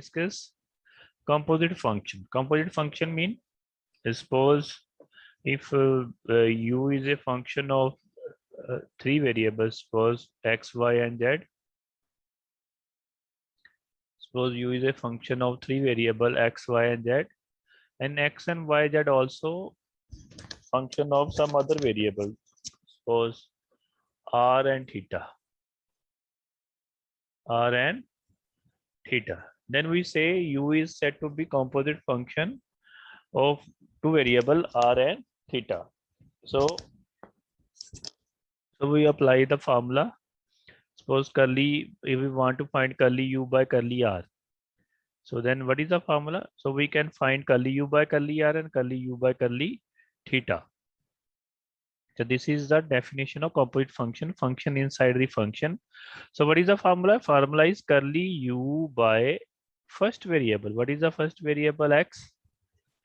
discuss composite function. Composite function mean, suppose if u is a function of three variables, suppose x, y, and z. Suppose u is a function of three variable x, y, and z, and x and y, z also function of some other variable. Suppose r and theta. R and theta. Then we say u is said to be composite function of two variable r and theta. So we apply the formula. Suppose curly, if we want to find curly u by curly r. So then what is the formula? So we can find curly u by curly r and curly u by curly theta. So this is the definition of composite function, function inside the function. So what is the formula? Formula is curly u by first variable. What is the first variable? X.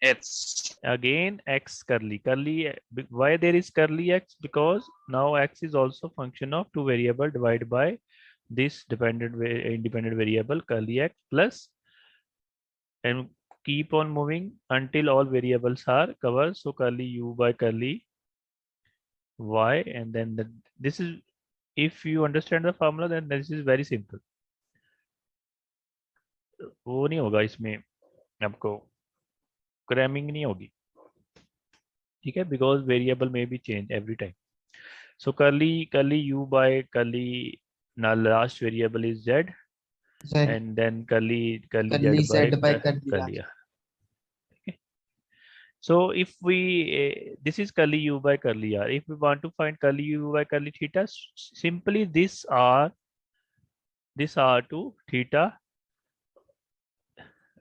X. Again x curly. Why there is curly x? Because now x is also function of two variable divided by this independent variable curly x plus, and keep on moving until all variables are covered. So curly u by curly y, and then this is, if you understand the formula, then this is very simple. वो नहीं होगा इसमें, आपको cramming नहीं होगी, ठीक है, because variable may be changed every time. So curly u by curly, now last variable is z, and then curly z by curly r. Okay. So if we this is curly u by curly r. If we want to find curly u by curly theta, simply this r to theta,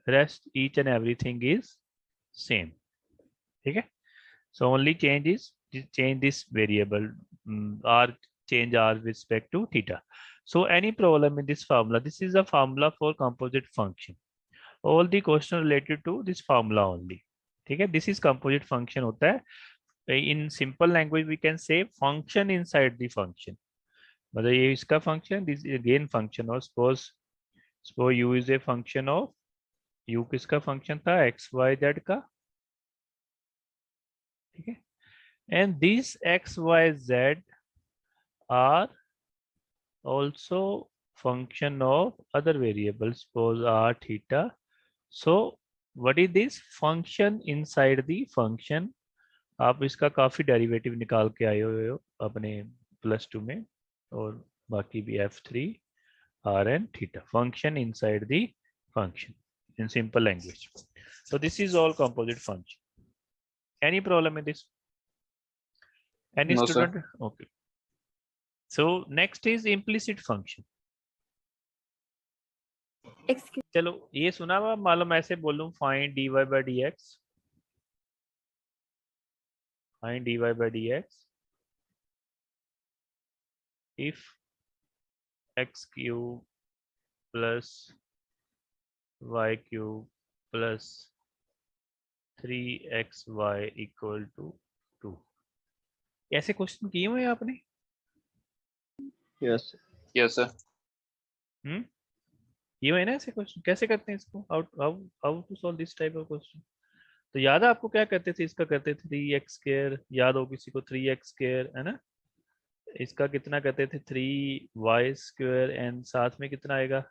rest each and everything is same. Okay. So only change is change this variable r, change r with respect to theta. So any problem in this formula, this is a formula for composite function. All the question related to this formula only. Okay, this is composite function होता है. In simple language we can say function inside the function. मतलब ये इसका function, this is again function of, suppose u is a function of, u किसका function था? x, y, z का. ठीक है, and these x, y, z are also function of other variables, suppose r, theta. So what is this function inside the function? आप इसका काफी derivative निकाल के आए हो अपने +2 में, और बाकी भी f3 r and theta, function inside the function in simple language. So this is all composite function. Any problem in this? Any No, student? sir. Okay. So next is implicit function. Excuse. चलो ये सुना हुआ, मालूम ऐसे बोलूं, find dy by dx, find dy by dx if x cube plus y cube plus 3xy equal to 2. ऐसे question किए हुए आपने? Yes. Yes, sir. ये है ना ऐसे क्वेश्चन, कैसे करते हैं इसको? How to solve this type of question? तो याद है आपको क्या करते थे? इसका करते थे 3x स्क्वायर, याद हो किसी को? 3x स्क्वायर है ना. इसका कितना करते थे? 3y स्क्वायर, एंड साथ में कितना आएगा?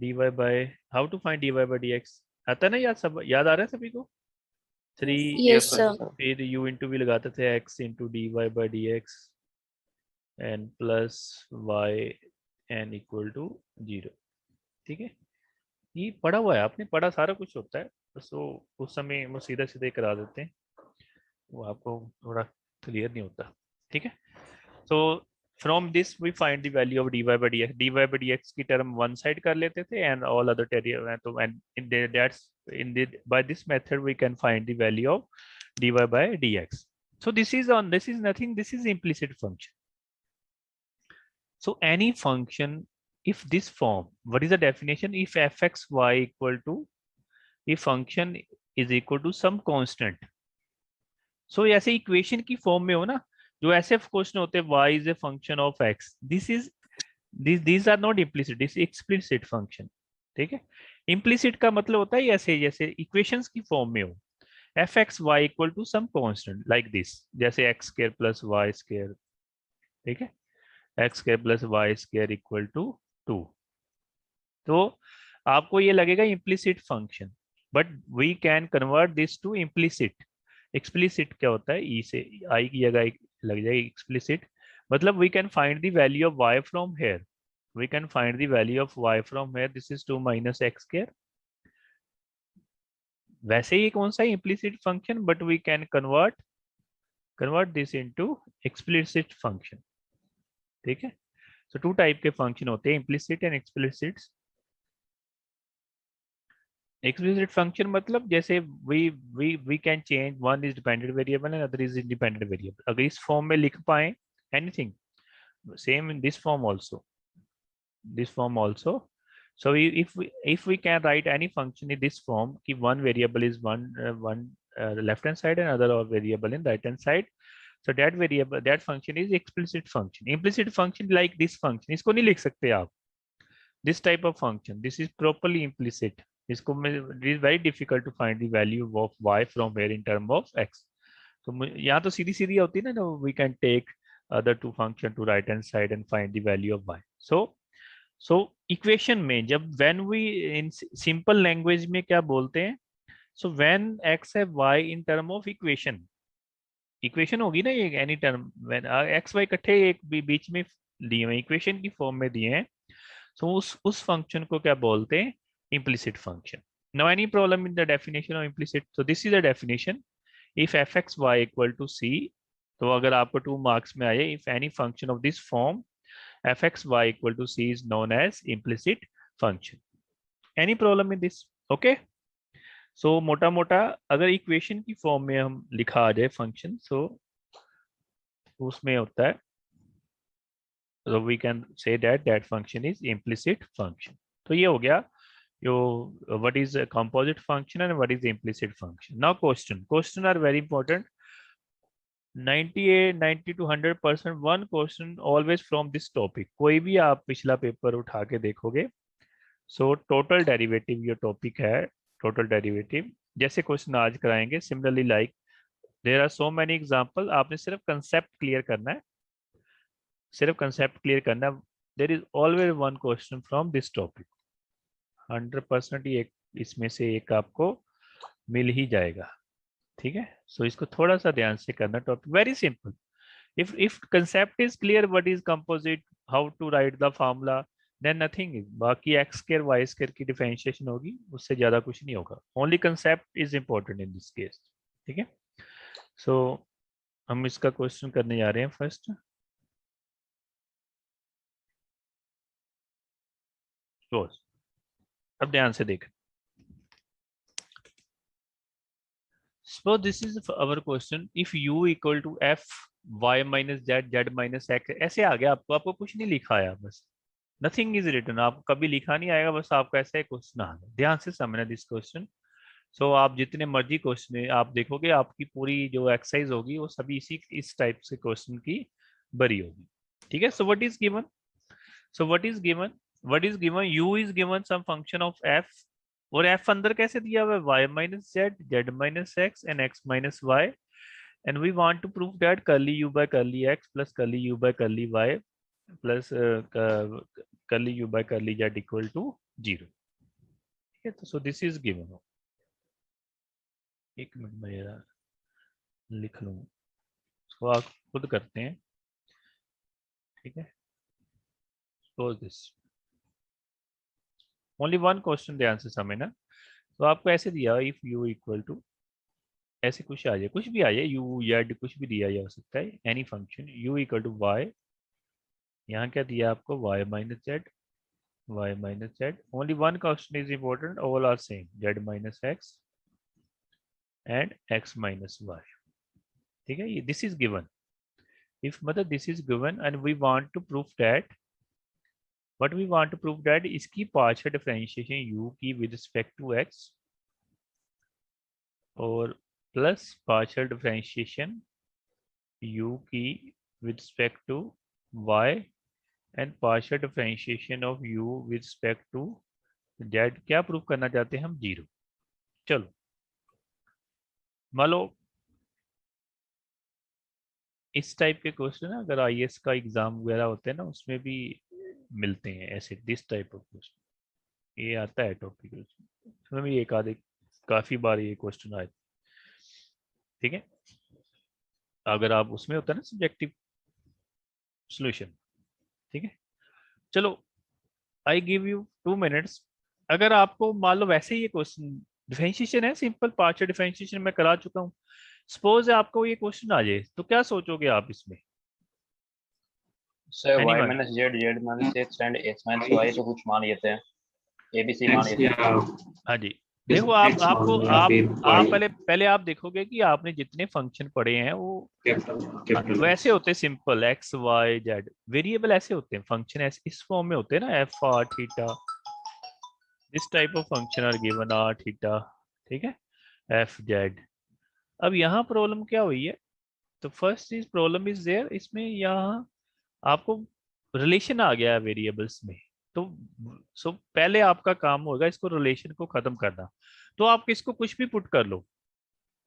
dy by, how to find dy by dx आता है ना याद? सब याद आ रहा है सभी को? 3 Yes, sir. फिर u इंटू भी लगाते थे, x into dy by dx and plus y n equal to 0. ठीक है, ये पढ़ा हुआ है आपने, पढ़ा सारा कुछ होता है. तो उस समय वो सीधा सीधे करा देते हैं, वो आपको थोड़ा क्लियर नहीं होता. ठीक है, so from this we find the value of dy by dx. dy by dx की टर्म वन साइड कर लेते थे and all other term, तो and in the, that's in the, by this method we can find the value of dy by dx. So this is nothing, this is implicit function. So any function, if this form, what is the definition? If fxy equal to, if function is equal to some constant. So ऐसे equation की form में हो ना, जो ऐसे question होते हैं, y is a function of x, these are not implicit, this is explicit function. ठीक है। इम्प्लिसिट का मतलब होता है ऐसे, जैसे इक्वेशंस की फॉर्म में हो, F X Y equal to some constant like this, जैसे X square plus Y square, ठीक है, X square plus Y square equal to 2। तो आपको ये लगेगा implicit function, but we can convert this to implicit. Explicit क्या होता है, ई से आई की जगह लग जाएगी एक्सप्लिसिट, मतलब we can find the value of y from here, we can find the value of y from here, this is 2 minus x square. वैसे ही कौन सा implicit function, but we can convert this into explicit function, ठीक है। So two टाइप के function होते हैं, implicit and explicit. Explicit function मतलब जैसे we can change, one is dependent variable and other is independent variable, अगर इस फॉर्म में लिख पाए anything, same in this form also. So if we can write any function in this form, कि one variable is one left hand side and other variable in right hand side, so that function is explicit function. Implicit function like this function, इसको नहीं लिख सकते आप, this type of function, this is properly implicit, इसको it is very difficult to find the value of y from where in term of x. तो यहाँ तो सीधी सीधी होती है ना, we can take other two function to right hand side and find the value of y. So equation में जब when we in simple language में क्या बोलते हैं, so when x है y in term of equation होगी ना ये any term, when x y इकट्ठे एक बीच में दिए हुए इक्वेशन की फॉर्म में दिए हैं, so उस फंक्शन को क्या बोलते हैं, implicit function. Now any problem in the definition of implicit, so this is the definition. If fxy equal to c, तो अगर आपको 2 मार्क्स में आए, if any function of this form fxy equal to c is known as implicit function. Any problem in this? Okay. So मोटा मोटा अगर equation की form में हम लिखा आ जाए फंक्शन, so उसमें होता है, so we can say that function is implicit function. तो ये हो गया what is a composite function and what is the implicit function. Now question are very important. 98 90 to 100% one question always from this topic, कोई भी आप पिछला paper उठा के देखोगे, so total derivative ये टॉपिक है, total derivative जैसे क्वेश्चन आज कराएंगे, similarly like there are so many example, आपने सिर्फ कंसेप्ट क्लियर करना है, सिर्फ कंसेप्ट क्लियर करना है, there is always one question from this topic, 100% ये इसमें से एक आपको मिल ही जाएगा, ठीक है। सो इसको थोड़ा सा ध्यान से करना, topic very simple, if concept is clear what is composite, how to write the formula, then nothing is, बाकी x square y square की डिफरेंशिएशन होगी, उससे ज्यादा कुछ नहीं होगा, only concept is important in this case, ठीक है। सो हम इसका क्वेश्चन करने जा रहे हैं फर्स्ट, क्लोज। अब ध्यान से देखें, suppose this is our question, if u equal to f y minus z z minus x, ऐसे आ गया आपको कुछ नहीं लिखा आया, बस नथिंग इज रिटन, आपको कभी लिखा नहीं आएगा, बस आपका ऐसा एक क्वेश्चन आ गया, ध्यान से समझना दिस क्वेश्चन। सो आप जितने मर्जी क्वेश्चन आप देखोगे, आपकी पूरी जो एक्सरसाइज होगी वो सभी इस टाइप से क्वेश्चन की बरी होगी, ठीक है। So what is given u is given some function of f, और f अंदर कैसे दिया हुआ है, y minus z, z minus x and x minus y, and we want to prove that curly u by curly x plus curly u by curly y plus curly u by curly z equal to 0, ठीक है। तो सो this is given, एक minute में जरा लिख लूँ, इसको आप खुद करते हैं, ठीक है। Suppose this only one question, ध्यान से समझना। तो आपको ऐसे दिया, इफ u इक्वल टू, ऐसे कुछ आ जाए, कुछ भी आ जाए, u z कुछ भी दिया जा सकता है, any function u equal to y, यहाँ क्या दिया आपको, y minus z, y minus z, only one question is important, all are same, z minus x and x minus y, ठीक है। ये this is given, if मतलब this is given and we want to prove that, what we want to prove that इसकी partial differentiation u की with respect to x और plus partial differentiation u की with respect to y and partial differentiation of u with respect to Z क्या prove करना चाहते हैं हम? 0। चलो मान लो इस टाइप के क्वेश्चन ना, अगर आईएएस का एग्जाम वगैरह होते हैं ना, उसमें भी मिलते हैं ऐसे दिस टाइप ऑफ क्वेश्चन। ये आता है टॉपिक, उसमें भी एक आधे काफी बार ये क्वेश्चन आए। ठीक है, अगर आप उसमें होता है ना सब्जेक्टिव सॉल्यूशन। ठीक है, चलो आई गिव यू 2 मिनट्स। अगर आपको मान लो वैसे ही ये क्वेश्चन डिफरेंशिएशन है, सिंपल पार्शियल डिफरेंशिएशन मैं करा चुका हूँ, सपोज आपको ये क्वेश्चन आ जाए तो क्या सोचोगे आप इसमें? Sir y anyone? Minus z z minus x and x minus y तो कुछ मान लेते हैं, ABC मान लेते हैं। हाँ जी, देखो आप एक्स मान आपको लो या आप फिर आप वाई। पहले पहले आप देखोगे कि आपने जितने फंक्शन पढ़े हैं वो कैपिटल वैसे होते हैं, simple x y z. Variable ऐसे होते हैं, फंक्शन ऐसे इस फॉर्म में होते हैं ना, f r theta, this type of function are given r theta. ठीक है, एफ जेड। अब यहाँ प्रॉब्लम क्या हुई है? तो first is problem is there, इसमें यहाँ आपको रिलेशन आ गया है वेरिएबल्स में। तो सो पहले आपका काम होगा इसको रिलेशन को खत्म करना। तो आप किसको कुछ भी पुट कर लो,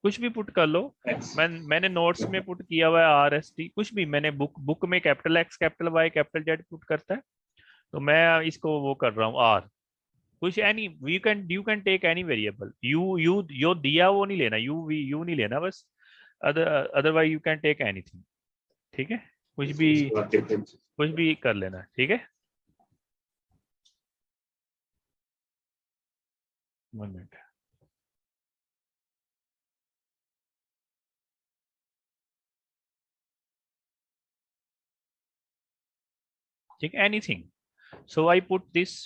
कुछ भी पुट कर लो। एक्स। मैंने नोट्स में पुट किया हुआ है आर एस टी, कुछ भी मैंने बुक में capital x capital y capital z put करता है, तो मैं इसको वो कर रहा हूँ आर। कुछ any you can take any variable, u जो दिया वो नहीं लेना, यू नहीं लेना बस, otherwise you can take anything. ठीक है, कुछ भी उसके बाद डिफरेंस। कुछ भी कर लेना। ठीक है, 1 मिनट। ठीक है, anything. So I put this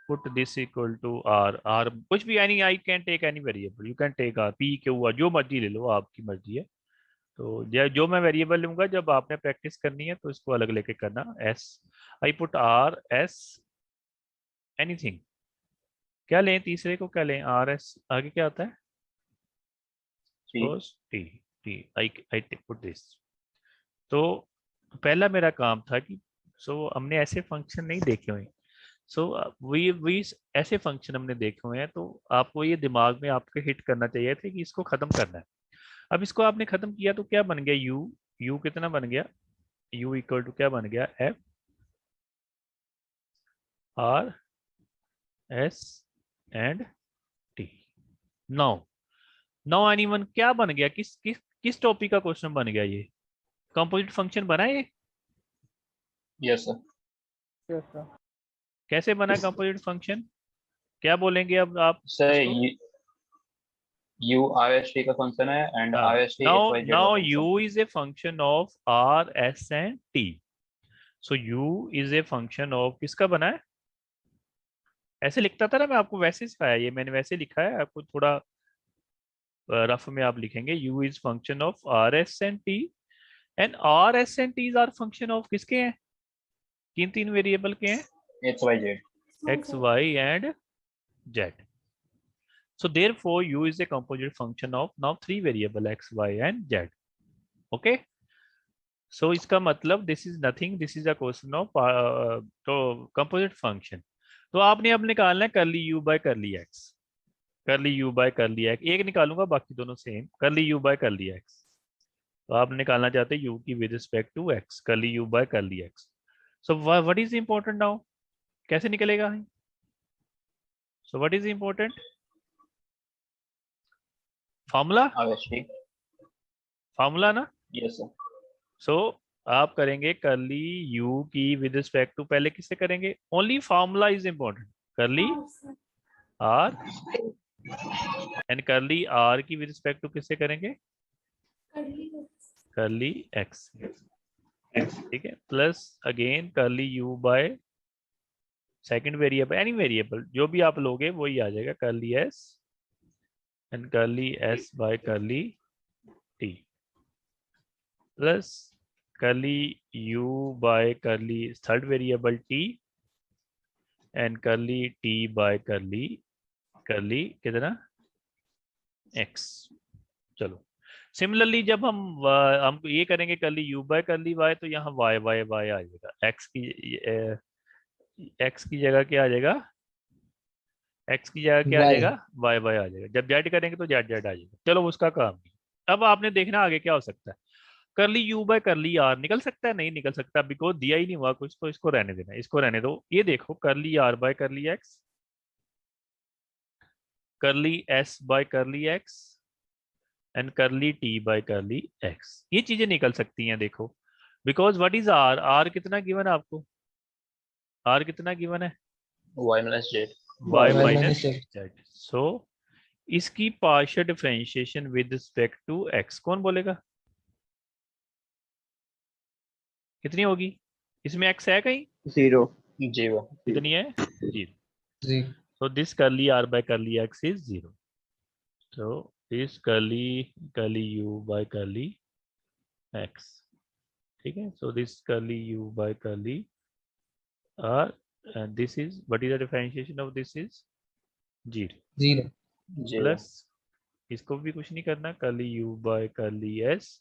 put this equal to r, r कुछ भी any, I can take any variable, you can take r p q r, जो मर्जी ले लो, आपकी मर्जी है। तो जो मैं वेरिएबल लूंगा जब आपने प्रैक्टिस करनी है तो इसको अलग लेके करना। S, I put R S anything. क्या लें तीसरे को, क्या लें? आर एस आगे क्या आता है? P suppose T, T I I put this. तो पहला मेरा काम था कि हमने ऐसे फंक्शन नहीं देखे हुए। सो वी ऐसे फंक्शन हमने देखे हुए हैं, तो आपको ये दिमाग में आपके हिट करना चाहिए था कि इसको खत्म करना है। अब इसको आपने खत्म किया तो क्या बन गया? यू कितना बन गया? यू इक्वल टू क्या बन गया? F R s and T. Now now anyone क्या बन गया? किस टॉपिक का क्वेश्चन बन गया ये? कंपोजिट फंक्शन बना ये? Yes sir. कैसे बना कंपोजिट फंक्शन? क्या बोलेंगे अब आप सर इसको? U RST का फंक्शन है एंड हाँ, RST नाउ XYZ का now function. You is a function of r s and T. So you is a function of किसका बना है? ऐसे लिखता था ना मैं आपको, वैसे सिखाया, ये मैंने वैसे लिखा है, आपको थोड़ा रफ में आप लिखेंगे u is function of r s and t, and r s and t's are function of किसके हैं? किन तीन वेरिएबल के हैं? XYZ। X y and z. So therefore u is a composite function of now three variable x, y and z. Okay. So इसका मतलब this is nothing, this is a question of तो composite function। तो आपने अब निकालना है करली u by करली x, करली u by करली x, एक निकालूंगा बाकी दोनों सेम, करली u by करली x। तो आप निकालना चाहते हैं u की विद रिस्पेक्ट टू x, करली u by करली x। So what is important now? कैसे निकलेगा? So what is important? Formula, RST। Formula ना। Yes sir. सो आप करेंगे करली यू की विद रिस्पेक्ट टू, पहले किससे करेंगे? ओनली फॉर्मूला इज इंपॉर्टेंट, करली आर, एंड करली आर की विद रिस्पेक्ट टू किससे करेंगे? करली एक्स। ठीक है, प्लस अगेन करली you by second variable, any variable जो भी आप लोगे वही आ जाएगा, करली एस एंड करली एस बाय करली टी, प्लस करली यू बाय करली थर्ड वेरिएबल टी एंड करली टी बाय करली करली कितना? एक्स। चलो सिमिलरली जब हम ये करेंगे करली यू बाय करली वाई, तो यहाँ वाई वाई वाई आ जाएगा, एक्स की x की जगह क्या आ जाएगा, x की जगह क्या आ Y। जाएगा, y y आ जाएगा। जब z करेंगे तो z z आ जाएगा। चलो उसका काम नहीं। अब आपने देखना आगे क्या हो सकता है। करली u बाय करली r निकल सकता है, नहीं निकल सकता, बिकॉज दिया ही नहीं हुआ कुछ, तो इसको रहने देना, इसको रहने दो। ये देखो करली r बाय करली x, करली s बाय करली x एंड करली t बाय करली x, ये चीजें निकल सकती हैं। देखो because what is r, r कितना गिवन है आपको, r कितना गिवन है, y minus z। y Y minus minus Z। z। सो इसकी partial differentiation with respect to x कौन बोलेगा, कितनी होगी, इसमें x है कहीं, 0 जी वो कितनी है, 0। जी। so this curly r by curly x is 0, so this curly u by curly x, ठीक है। so this curly u by curly r and this is, what is the differentiation of this is 0 0। जी वो plus इसको भी कुछ नहीं करना, curly u by curly s।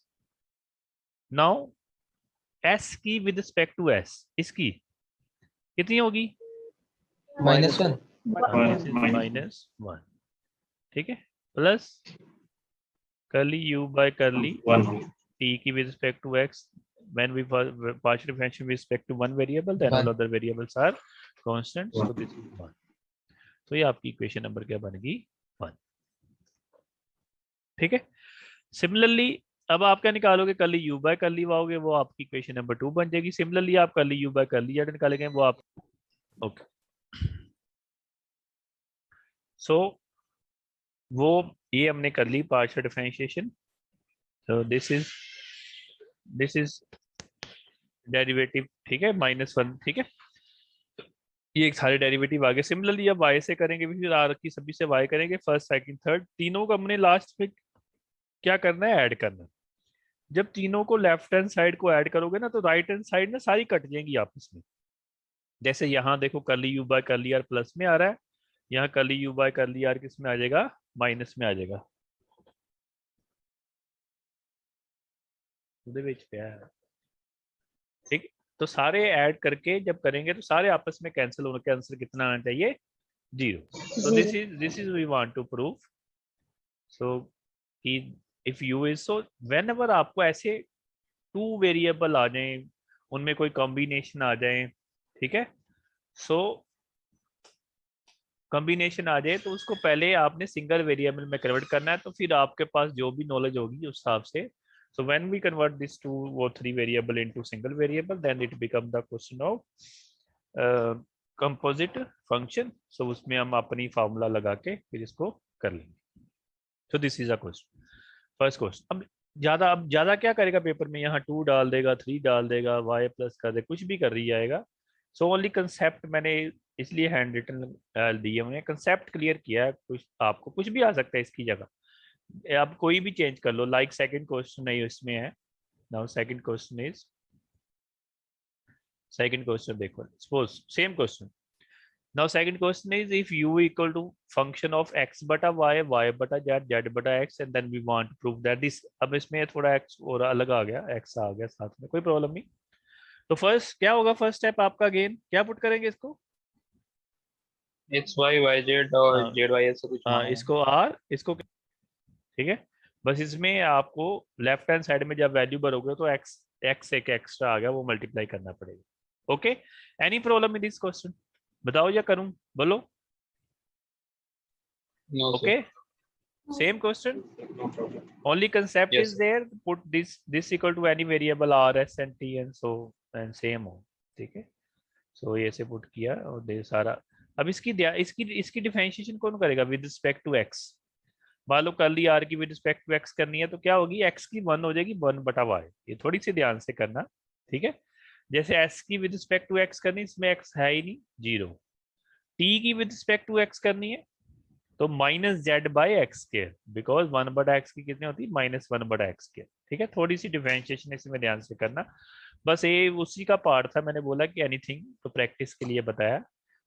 now s की with respect to s इसकी कितनी होगी, -1। -1, ठीक है, plus curly u by curly 1 t की with respect to x, when we partial differentiate with respect to one variable, then all 1। other variables are constant, so this is 1। तो ये आपकी equation number क्या बनेगी, 1, ठीक है। सिमिलरली अब आप क्या निकालोगे, कर्ली u बाय कर्ली आओगे, वो आपकी इक्वेशन नंबर 2 बन जाएगी। सिमिलरली आप curly u by curly z निकालेंगे, वो आप ओके। सो वो ये हमने कर ली partial differentiation. So this is derivative, ठीक है, -1, ठीक है। ये एक सारे डेरिवेटिव आ गए। सिमिलरली अब y से करेंगे, फिर r की सभी से y करेंगे, फर्स्ट सेकंड थर्ड, तीनों को हमने लास्ट में क्या करना है, ऐड करना है। जब तीनों को लेफ्ट हैंड साइड को ऐड करोगे ना, तो राइट हैंड साइड ना सारी कट जाएंगी आपस में। जैसे यहाँ देखो curly u by curly r plus में आ रहा है, यहाँ curly u by curly r किस में आ जाएगा, माइनस में आ जाएगा। ठीक, तो सारे ऐड करके जब करेंगे तो सारे आपस में कैंसिल होने के आंसर कितना आना चाहिए, 0। So this is we want to prove. So कि if u is, so whenever आपको ऐसे 2 वेरिएबल आ जाए, उनमें कोई कॉम्बिनेशन आ जाए, ठीक है, सो कॉम्बिनेशन आ जाए तो उसको पहले आपने सिंगल वेरिएबल में कन्वर्ट करना है। तो फिर आपके पास जो भी नॉलेज होगी उस हिसाब से, so when we convert this 2 or 3 variable into single variable, then it become the question of composite function। so उसमें हम अपनी फार्मूला लगा के फिर इसको कर लेंगे। so this is a question, first question। अब ज्यादा क्या करेगा पेपर में, यहाँ 2 डाल देगा, 3 डाल देगा, y प्लस कर दे, कुछ भी कर रही जाएगा। सो ओनली कंसेप्ट मैंने इसलिए हैंड रिटन दिए हुए हैं, कंसेप्ट क्लियर किया है। कुछ आपको कुछ भी आ सकता है इसकी जगह, आप कोई भी चेंज कर लो। लाइक सेकंड क्वेश्चन नहीं इसमें है। नाउ सेकंड क्वेश्चन देखो, suppose same question. Now second question is if u equal to function of x बटा y, y बटा z, z बटा x, and then we want to prove that this. अब इसमें थोड़ा x और अलग आ गया, x आ गया साथ में, कोई प्रॉब्लम नहीं। तो फर्स्ट क्या होगा, फर्स्ट स्टेप आपका अगेन क्या पुट करेंगे इसको, x y y z और हाँ, z y से कुछ मांगा है। इसको r, इसको, ठीक है। बस इसमें आपको लेफ्ट हैंड साइड में जब वैल्यू भरोगे तो x एक एक्स्ट्रा आ गया, वो मल्टीप्लाई करना पड़ेगा। Okay, any problem in this question, बताओ या करूं, बोलो। No, sir. Okay, same question, no problem only concept Yes, is sir. there, put this equal to any variable r, s and t and so and same हो, ठीक है। सो ये से put किया और दे सारा। अब इसकी डिफरेंशिएशन कौन करेगा विद रिस्पेक्ट टू x। मान लो कर्ली आर की विद रिस्पेक्ट टू x करनी है, तो क्या होगी, x की 1 हो जाएगी 1 बटा y। ये थोड़ी सी ध्यान से करना, ठीक है। जैसे s की विद रिस्पेक्ट टू x करनी, इसमें x है ही नहीं, 0। t की विद रिस्पेक्ट टू x करनी है तो -z by x square, because 1 बटा x की कितनी होती है, -1 बटा x स्क्वायर, ठीक है। थोड़ी सी डिफरेंशिएशन इसमें ध्यान से करना, बस ये उसी का पार्ट था। मैंने बोला कि एनीथिंग तो प्रैक्टिस के लिए बताया।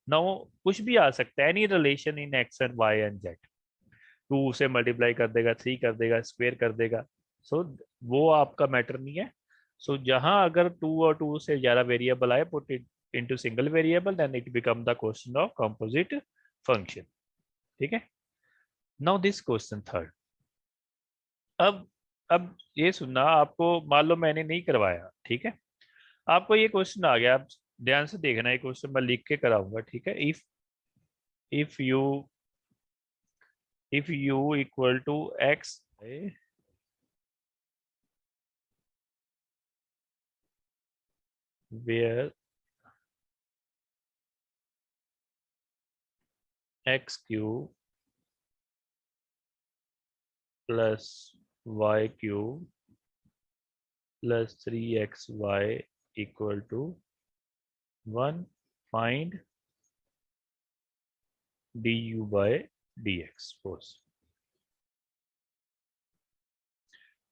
नाउ कुछ भी आ सकता है, any relation in x and y and z, 2 से मल्टीप्लाई कर देगा, 3 कर देगा, स्क्वायर कर देगा, सो वो आपका मैटर नहीं है। सो जहां अगर 2 और 2 से ज्यादा वेरिएबल आए, put it into single variable, then it become the question of composite function. ठीक है. Now this question third. अब ये सुनना, आपको मान लो मैंने नहीं करवाया, ठीक है, आपको ये क्वेश्चन आ गया, आप ध्यान से देखना, ये क्वेश्चन मैं लिख के कराऊंगा, ठीक है. if u equal to x where x cube plus y cube plus 3xy equal to 1, find du by dx. Suppose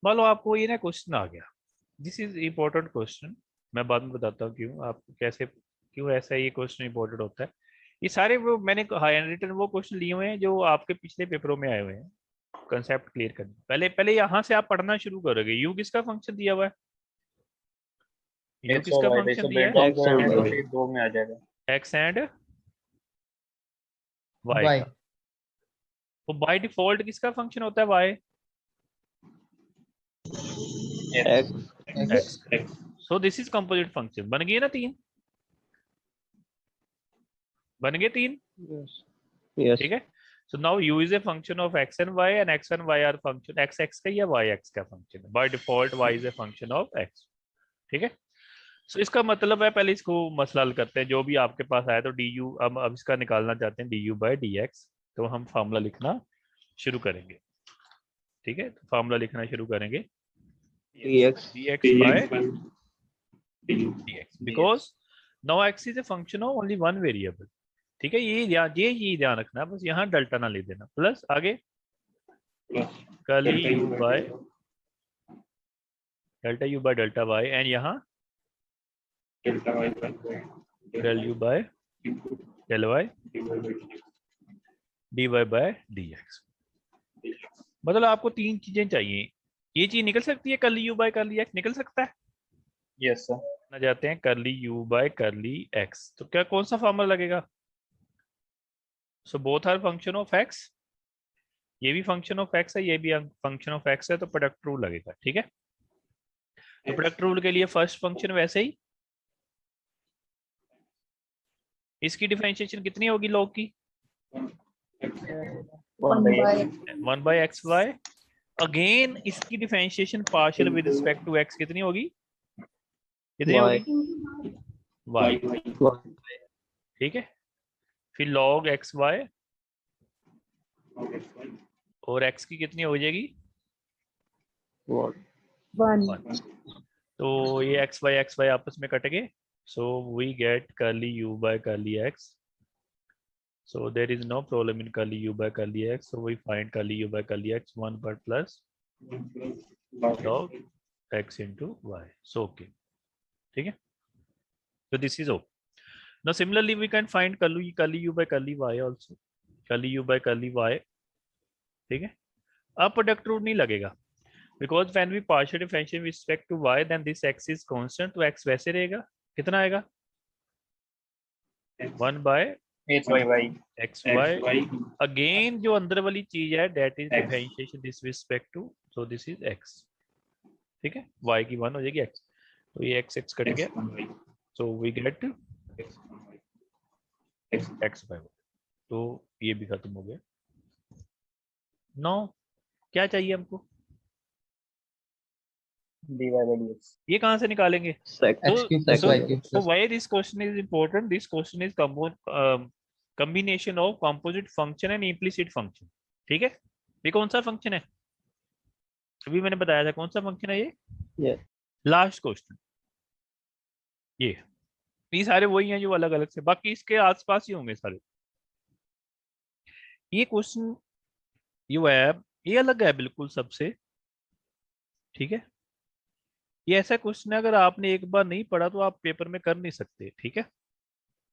मान लो आपको ये ना क्वेश्चन आ गया, दिस इज इम्पोर्टेंट क्वेश्चन, मैं बाद में बताता हूँ क्यों आपको, कैसे क्यों ऐसा ये क्वेश्चन इम्पोर्टेंट होता है. ये सारे वो मैंने हैंड रिटन वो क्वेश्चन लिए हुए हैं जो आपके पिछले पेपरों में आए हुए हैं. कंसेप्ट क्लियर करना, पहले यहाँ से आप पढ़ना शुरू करोगे. यू किसका फंक्शन दिया हुआ है, यू एक्स किसका और वाई फंक्शन वैसे दिया है, बिल्ड डाउन करेंगे तो फिर 2 में आ जाएगा. X and y Y. का. तो बाय डिफॉल्ट किसका फंक्शन होता है, y. X. X. So this is composite function. बन गए ना 3, बन गए 3. Yes. ठीक है. So now u is a function of x and y and x and y are function x x का या y x का फंक्शन है. By default y is a function of x. ठीक है. सो इसका मतलब है, पहले इसको मसला हल करते हैं. जो भी आपके पास आया तो du, अब इसका निकालना चाहते हैं du by dx, तो हम फार्मूला लिखना शुरू करेंगे. ठीक है, तो फार्मूला लिखना शुरू करेंगे dx dx by dx because now x is a function of only one variable. ठीक है, ये ध्यान रखना, बस यहाँ डेल्टा ना ले देना. प्लस आगे curly u by delta y and यहाँ del u by del y dy by dx. मतलब आपको 3 चीजें चाहिए. ये चीज निकल सकती है, curly u by curly x निकल सकता है. Yes sir. ना जाते हैं curly u by curly x, तो क्या कौन सा फॉर्मूला लगेगा. So both are function of x, ये भी फंक्शन ऑफ x है, ये भी फंक्शन ऑफ x है, तो प्रोडक्ट रूल लगेगा. ठीक है, तो प्रोडक्ट रूल के लिए फर्स्ट फंक्शन वैसे ही, इसकी डिफरेंशिएशन कितनी होगी लॉग की, 1 by एक्स वाई. अगेन इसकी differentiation partial with respect to x कितनी होगी, कितनी होगी, y. ठीक है, फिर log एक्स वाई और x की कितनी हो जाएगी, 1. तो ये एक्स वाई आपस में कट गए. So we get curly u by curly x. So there is no problem in curly u by curly x. So we find curly u by curly x 1 part plus log x into y. So okay. ठीक है. So this is okay. Now similarly we can find curly u by curly y also. Curly u by curly y. ठीक है. अब product rule नहीं लगेगा because when we partial differentiate with respect to y then this x is constant, तो x वैसे रहेगा. कितना आएगा, 1 by x y y. X y. Again जो अंदर वाली चीज है that is differentiation this respect to, so this is x. ठीक है, y की 1 हो जाएगी x, तो ये x कट गया, so we get x by 1. तो ये भी खत्म हो गया. नो क्या चाहिए हमको, dy by dx. ये कहाँ से निकालेंगे. X cube plus Y cube So plus. why this question is important, this question is combination of composite function and implicit function. ठीक है, ये कौन सा फंक्शन है, अभी मैंने बताया था कौन सा फंक्शन है ये. लास्ट क्वेश्चन ये सारे वही हैं जो अलग अलग से, बाकी इसके आसपास ही होंगे सारे. ये क्वेश्चन जो है ये अलग है बिल्कुल सबसे. ठीक है, ये ऐसा क्वेश्चन है अगर आपने एक बार नहीं पढ़ा तो आप पेपर में कर नहीं सकते. ठीक है,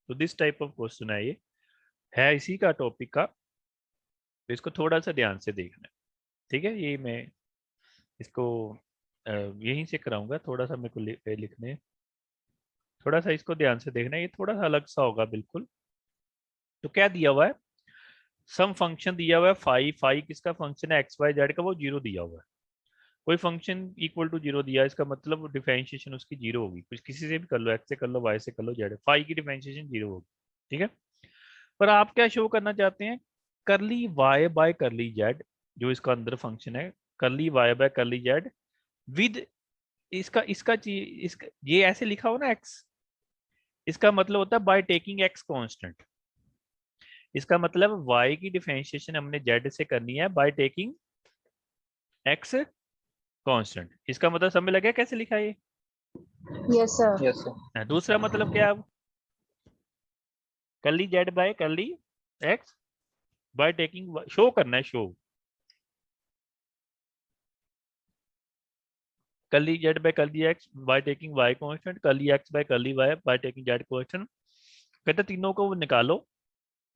तो दिस टाइप ऑफ क्वेश्चन है, ये है इसी का टॉपिक का, तो इसको थोड़ा सा ध्यान से देखना है. ठीक है, ये मैं इसको यहीं से कराऊंगा, थोड़ा सा मेरे को लिखने थोड़ा सा इसको ध्यान से देखना, ये थोड़ा सा अलग सा होगा बिल्कुल। तो क्या दिया हुआ है, सम फंक्शन दिया हुआ है फाई, फाई किसका फंक्शन है, एक्स वाई जेड का, वो जीरो दिया हुआ है। कोई फंक्शन इक्वल टू जीरो दिया है, इसका मतलब डिफरेंशिएशन उसकी जीरो होगी, कुछ किसी से भी कर लो, एक्स से कर लो, वाई से कर लो, जेड, फाई की डिफरेंशिएशन जीरो होगी, ठीक है। पर आप क्या शो करना चाहते हैं, करली वाई बाय करली जेड, जो इसका अंदर फंक्शन है, curly y by curly z with इसका इसका इसका ये ऐसे लिखा हो ना एक्स, इसका मतलब होता है बाय टेकिंग एक्स कांस्टेंट। इसका मतलब y की डिफरेंशिएशन हमने z से करनी है बाय टेकिंग x कांस्टेंट। इसका मतलब समझ लगा कैसे लिखा है ये। Yes sir. Yes sir. दूसरा मतलब क्या है, करली z बाय करली x बाय टेकिंग, शो करना है, शो करली z बाय करली x by taking y constant, करली x बाय करली y by taking z constant. कहते तीनों को निकालो,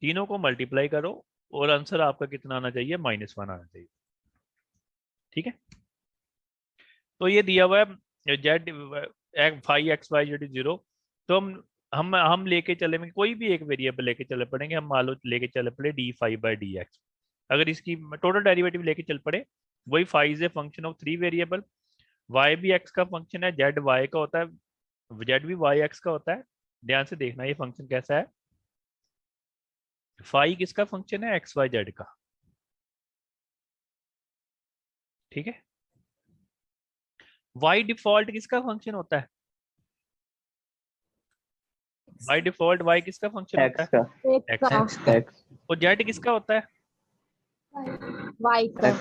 तीनों को मल्टीप्लाई करो और आंसर आपका कितना आना चाहिए, -1 आना चाहिए, ठीक है। तो ये दिया हुआ है z five x y z zero. तो हम लेके चले में कोई भी एक वेरिएबल लेके चले पड़ेंगे, हम मान लो लेके चले पड़े d five by d x. अगर इसकी टोटल डेरिवेटिव लेके चल पड़े, वही five is a function of 3 variable, y भी एक्स का फंक्शन है, जेड वाई का होता है, जेड भी वाई एक्स का होता है। ध्यान से देखना ये फंक्शन कैसा है, फाइव किसका फंक्शन है, एक्स वाई जेड का, ठीक है। वाई डिफॉल्ट किसका फंक्शन होता है, बाय डिफॉल्ट y किसका फंक्शन होता X है, का x। X का X और z किसका होता है, वाई का।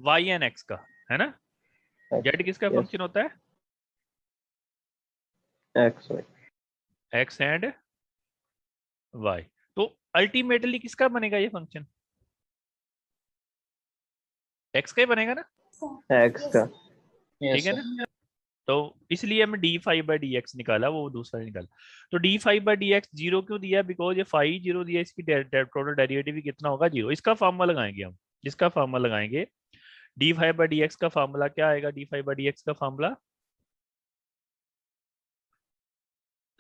y एंड x का, है ना। z किसका yes. फंक्शन होता है, X Y x and y। तो अल्टीमेटली किसका बनेगा ये फंक्शन, x का ही बनेगा ना, X का यस ठीक है सर। ना। तो इसलिए हमने D five by d x निकाला, वो दूसरा निकाला। तो D five by d x zero क्यों दिया, बिकॉज ये फाइव जीरो दिया, इसकी टोटल डेरिवेटिव कितना होगा, जीरो। इसका फार्मूला लगाएंगे हम, इसका फार्मूला लगाएंगे, D five by d x का फार्मूला क्या आएगा, D five by d x का फार्मूला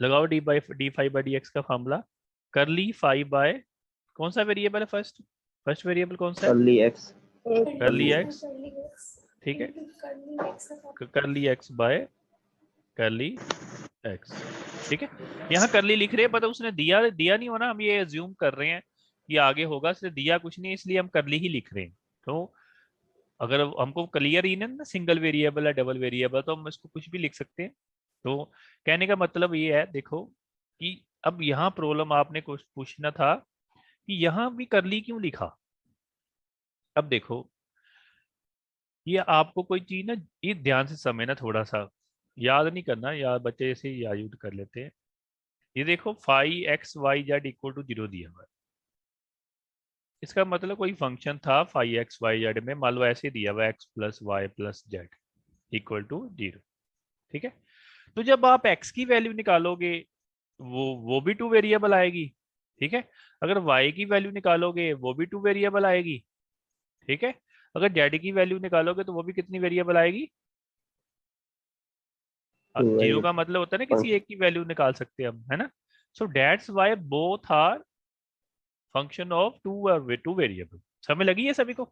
लगाओ, D five by d x का फार्मूला, करली फाइव बाय कौन सा वेरिएबल है, फर्स्ट फर्स्ट वेरिएबल कौन सा है, curly X करली एक्स, ठीक है, करली एक्स बाय करली एक्स, ठीक है। यहाँ करली लिख रहे हैं, पता उसने दिया दिया नहीं होना, हम ये अज्यूम कर रहे हैं कि आगे होगा, इसलिए दिया कुछ नहीं, इसलिए हम करली ही लिख रहे हैं। तो अगर हमको क्लियर ही ना सिंगल वेरिएबल है डबल वेरिएबल, तो हम इसको कुछ भी लिख सकते हैं। तो कहने का मतलब ये है, देखो कि अब यहाँ प्रॉब्लम आपने कुछ पूछना था कि यहाँ भी करली क्यों लिखा। अब देखो ये आपको कोई चीज ना, ये ध्यान से समझना, थोड़ा सा याद नहीं करना, याद बच्चे ऐसे ही याद कर लेते हैं। ये देखो five x y z equal to zero दिया हुआ है, इसका मतलब कोई फंक्शन था फाइव एक्स वाई जेड में, मान लो ऐसे दिया हुआ x plus y plus z equal to zero, ठीक है। तो जब आप x की वैल्यू निकालोगे, वो भी टू वेरिएबल आएगी, ठीक है। अगर y की वैल्यू निकालोगे वो भी टू वेरिएबल आएगी, ठीक है। अगर z की वैल्यू निकालोगे तो वो भी कितनी वेरिएबल आएगी, जीरो का मतलब होता है ना किसी एक की वैल्यू निकाल सकते हैं हम, है ना। So that's why both are function of two variable. समझ लगी है सभी को।